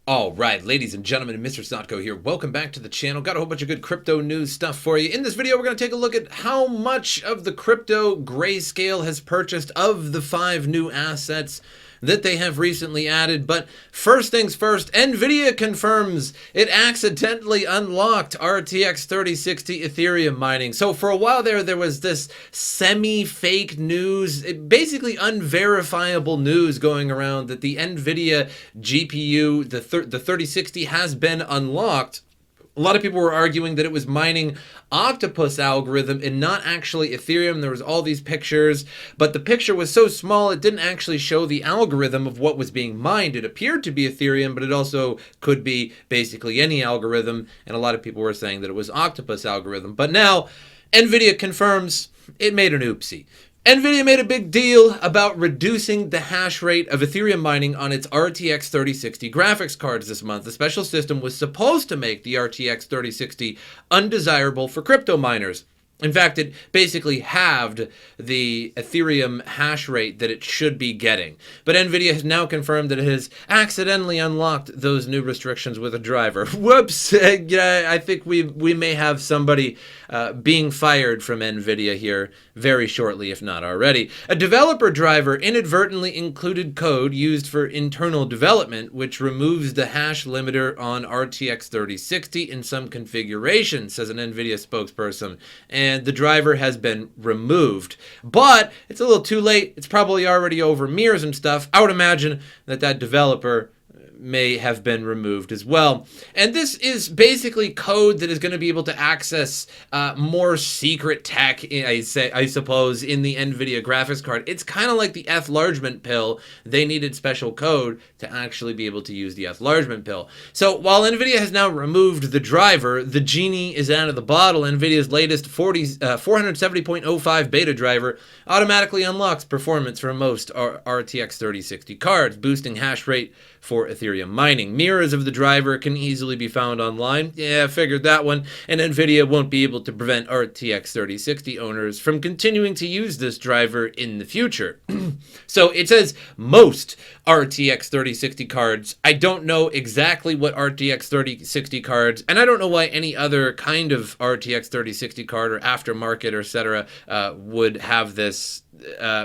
All right, ladies and gentlemen, MrSotko here. Welcome back to the channel. Got a whole bunch of good crypto news stuff for you. In this video, we're going to take a look at how much of the crypto Grayscale has purchased of the 5 new assets that they have recently added. But first things first, Nvidia confirms it accidentally unlocked RTX 3060 Ethereum mining. So for a while there was this semi-fake news, basically unverifiable news going around that the Nvidia GPU, the 3060, has been unlocked. A lot of people were arguing that it was mining Octopus algorithm and not actually Ethereum. There was all these pictures, but the picture was so small it didn't actually show the algorithm of what was being mined. It appeared to be Ethereum, but it also could be basically any algorithm, and a lot of people were saying that it was Octopus algorithm. But now Nvidia confirms it made an oopsie. Nvidia made a big deal about reducing the hash rate of Ethereum mining on its RTX 3060 graphics cards this month. The special system was supposed to make the RTX 3060 undesirable for crypto miners. In fact, it basically halved the Ethereum hash rate that it should be getting. But Nvidia has now confirmed that it has accidentally unlocked those new restrictions with a driver. Whoops! I think we may have somebody being fired from Nvidia here very shortly, if not already. A developer driver inadvertently included code used for internal development, which removes the hash limiter on RTX 3060 in some configurations, says an Nvidia spokesperson. And the driver has been removed. But it's a little too late. It's probably already over mirrors and stuff. I would imagine that developer may have been removed as well. And this is basically code that is going to be able to access more secret tech, I suppose, in the Nvidia graphics card. It's kind of like the enlargement pill. They needed special code to actually be able to use the enlargement pill. So while Nvidia has now removed the driver, the genie is out of the bottle. Nvidia's latest 470.05 beta driver automatically unlocks performance for most RTX 3060 cards, boosting hash rate for Ethereum mining. Mirrors of the driver can easily be found online. Yeah, I figured that one. And Nvidia won't be able to prevent RTX 3060 owners from continuing to use this driver in the future. So it says most RTX 3060 cards. I don't know exactly what RTX 3060 cards, and I don't know why any other kind of RTX 3060 card or aftermarket or etc. Would have this.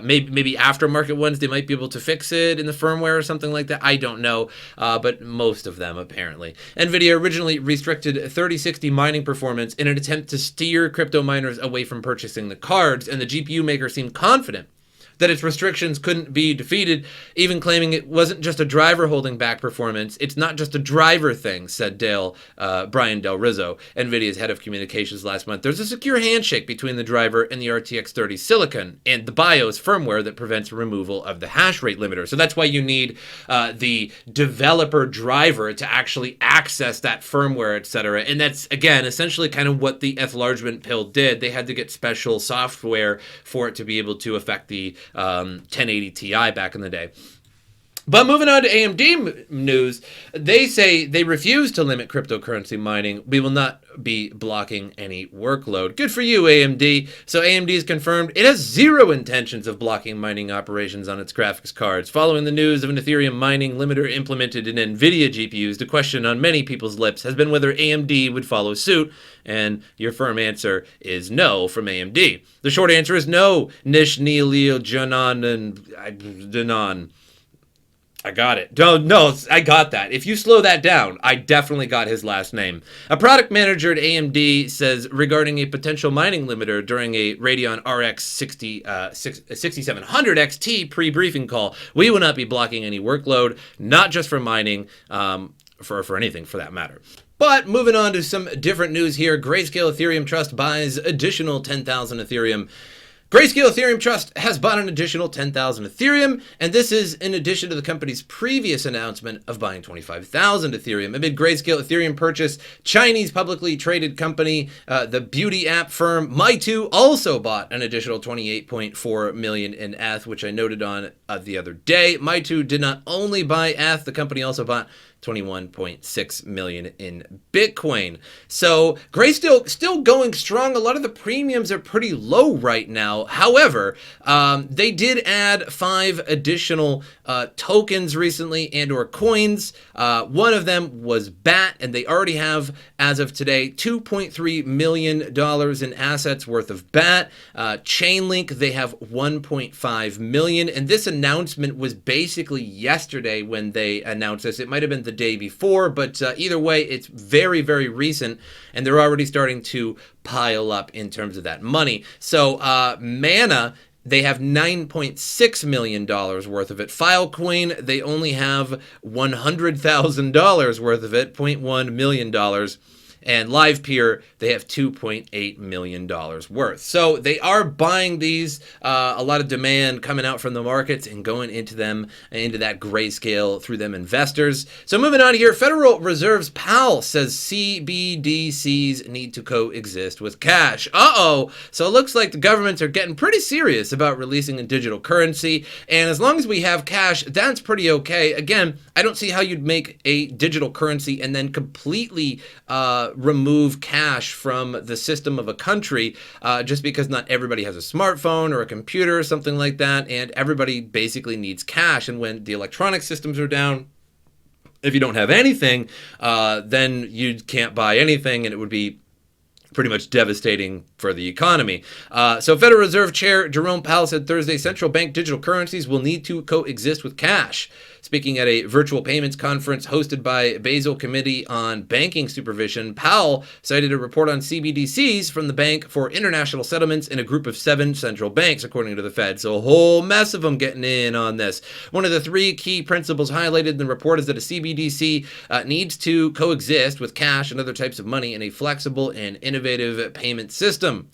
Maybe aftermarket ones, they might be able to fix it in the firmware or something like that. I don't know, but most of them apparently. Nvidia originally restricted 3060 mining performance in an attempt to steer crypto miners away from purchasing the cards, and the GPU maker seemed confident that its restrictions couldn't be defeated, even claiming it wasn't just a driver holding back performance. It's not just a driver thing, said Brian Del Rizzo, Nvidia's head of communications last month. There's a secure handshake between the driver and the RTX 30 silicon and the BIOS firmware that prevents removal of the hash rate limiter. So that's why you need the developer driver to actually access that firmware, etc. And that's, again, essentially kind of what the enlargement pill did. They had to get special software for it to be able to affect the 1080 Ti back in the day. But moving on to AMD news, they say they refuse to limit cryptocurrency mining. We will not be blocking any workload. Good for you, AMD. So AMD has confirmed it has zero intentions of blocking mining operations on its graphics cards. Following the news of an Ethereum mining limiter implemented in Nvidia GPUs, the question on many people's lips has been whether AMD would follow suit, and your firm answer is no from AMD. The short answer is no. Nish Neil Janan and Danan. I got it. No, I got that. If you slow that down, I definitely got his last name. A product manager at AMD says regarding a potential mining limiter during a Radeon RX 6700 XT pre-briefing call, we will not be blocking any workload, not just for mining, for anything for that matter. But moving on to some different news here, Grayscale Ethereum Trust buys additional 10,000 Ethereum. Grayscale Ethereum Trust has bought an additional 10,000 Ethereum, and this is in addition to the company's previous announcement of buying 25,000 Ethereum. Amid Grayscale Ethereum purchase, Chinese publicly traded company, the beauty app firm Meitu, also bought an additional 28.4 million in ETH, which I noted on the other day. Meitu did not only buy ETH, the company also bought 21.6 million in Bitcoin. So Grayscale still going strong. A lot of the premiums are pretty low right now. now. However, they did add 5 additional tokens recently and or coins. One of them was BAT, and they already have, as of today, $2.3 million in assets worth of BAT. Chainlink, they have 1.5 million, and this announcement was basically yesterday when they announced this. It might have been the day before, but either way, it's very, very recent, and they're already starting to pile up in terms of that money. So Mana, they have $9.6 million worth of it. Filecoin, they only have $100,000 worth of it, $0.1 million. And LivePeer, they have $2.8 million worth. So they are buying these, a lot of demand coming out from the markets and going into them, into that grayscale through them investors. So moving on here, Federal Reserve's PAL says CBDCs need to coexist with cash. Uh-oh. So it looks like the governments are getting pretty serious about releasing a digital currency. And as long as we have cash, that's pretty okay. Again, I don't see how you'd make a digital currency and then completely remove cash from the system of a country just because not everybody has a smartphone or a computer or something like that, and everybody basically needs cash. And when the electronic systems are down, if you don't have anything, then you can't buy anything, and it would be pretty much devastating for the economy. So Federal Reserve Chair Jerome Powell said Thursday central bank digital currencies will need to coexist with cash. Speaking at a virtual payments conference hosted by Basel Committee on Banking Supervision, Powell cited a report on CBDCs from the Bank for International Settlements in a group of 7 central banks, according to the Fed. So a whole mess of them getting in on this. One of the 3 key principles highlighted in the report is that a CBDC needs to coexist with cash and other types of money in a flexible and innovative payment system.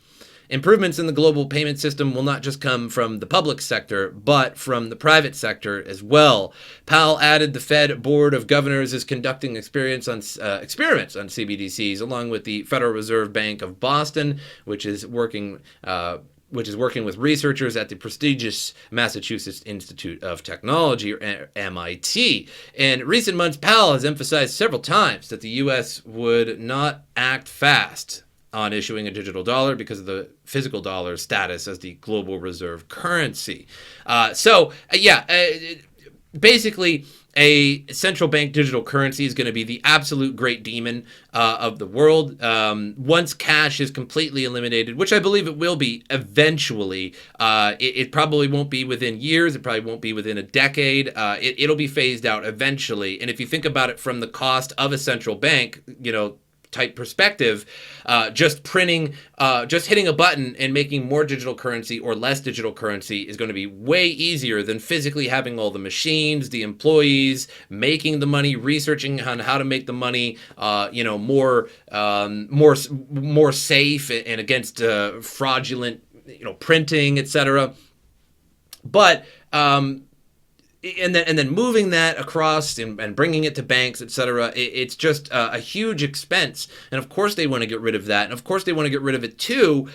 Improvements in the global payment system will not just come from the public sector, but from the private sector as well. Powell added the Fed Board of Governors is conducting experiments on CBDCs, along with the Federal Reserve Bank of Boston, which is working with researchers at the prestigious Massachusetts Institute of Technology, or MIT. In recent months, Powell has emphasized several times that the U.S. would not act fast on issuing a digital dollar because of the physical dollar's status as the global reserve currency. Basically, a central bank digital currency is going to be the absolute great demon of the world. Once cash is completely eliminated, which I believe it will be eventually, it probably won't be within years. It probably won't be within a decade. It'll be phased out eventually. And if you think about it from the cost of a central bank, type perspective, just hitting a button and making more digital currency or less digital currency is going to be way easier than physically having all the machines, the employees, making the money, researching on how to make the money, more safe and against fraudulent, printing, etc. But and then moving that across and bringing it to banks, etc., it's just a huge expense. And of course they want to get rid of that. And of course they want to get rid of it too,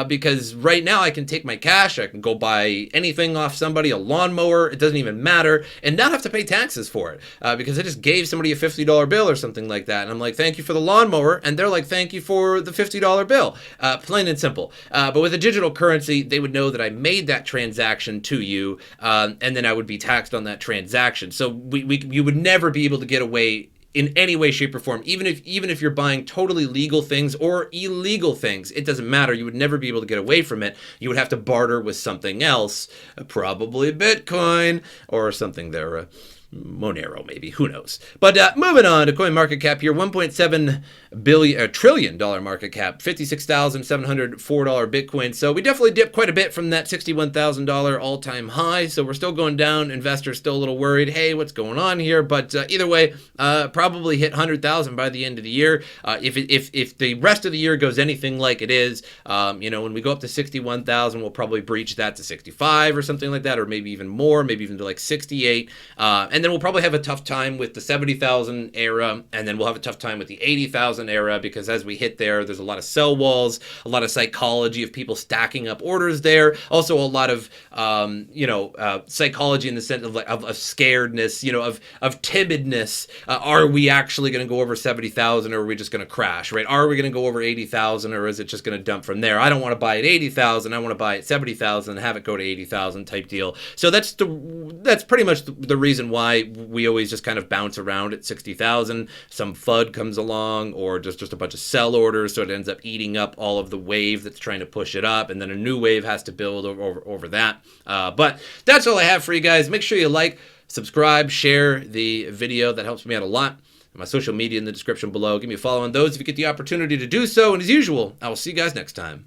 because right now I can take my cash, I can go buy anything off somebody, a lawnmower, it doesn't even matter, and not have to pay taxes for it, because I just gave somebody a $50 bill or something like that. And I'm like, thank you for the lawnmower. And they're like, thank you for the $50 bill. Plain and simple. But with a digital currency, they would know that I made that transaction to you, and then I would be taxed on that transaction. So you would never be able to get away in any way, shape, or form. Even if you're buying totally legal things or illegal things, it doesn't matter. You would never be able to get away from it. You would have to barter with something else, probably Bitcoin or something there. Monero, maybe, who knows. But moving on to CoinMarketCap here, $1.7 trillion market cap, $56,704 Bitcoin. So we definitely dipped quite a bit from that $61,000 all-time high. So we're still going down. Investors still a little worried. Hey, what's going on here? But either way, probably hit 100,000 by the end of the year. If the rest of the year goes anything like it is, when we go up to 61,000, we'll probably breach that to 65 or something like that, or maybe even more, maybe even to like 68. And And then we'll probably have a tough time with the 70,000 era, and then we'll have a tough time with the 80,000 era, because as we hit there, there's a lot of sell walls, a lot of psychology of people stacking up orders there. Also a lot of, psychology in the sense of scaredness, of timidness. Are we actually going to go over 70,000, or are we just going to crash, right? Are we going to go over 80,000, or is it just going to dump from there? I don't want to buy at 80,000. I want to buy at 70,000 and have it go to 80,000 type deal. So that's pretty much the reason why we always just kind of bounce around at 60,000. Some FUD comes along, or just a bunch of sell orders, so it ends up eating up all of the wave that's trying to push it up, and then a new wave has to build over that. But that's all I have for you guys. Make sure you like, subscribe, share the video. That helps me out a lot. My social media in the description below. Give me a follow on those if you get the opportunity to do so. And as usual, I will see you guys next time.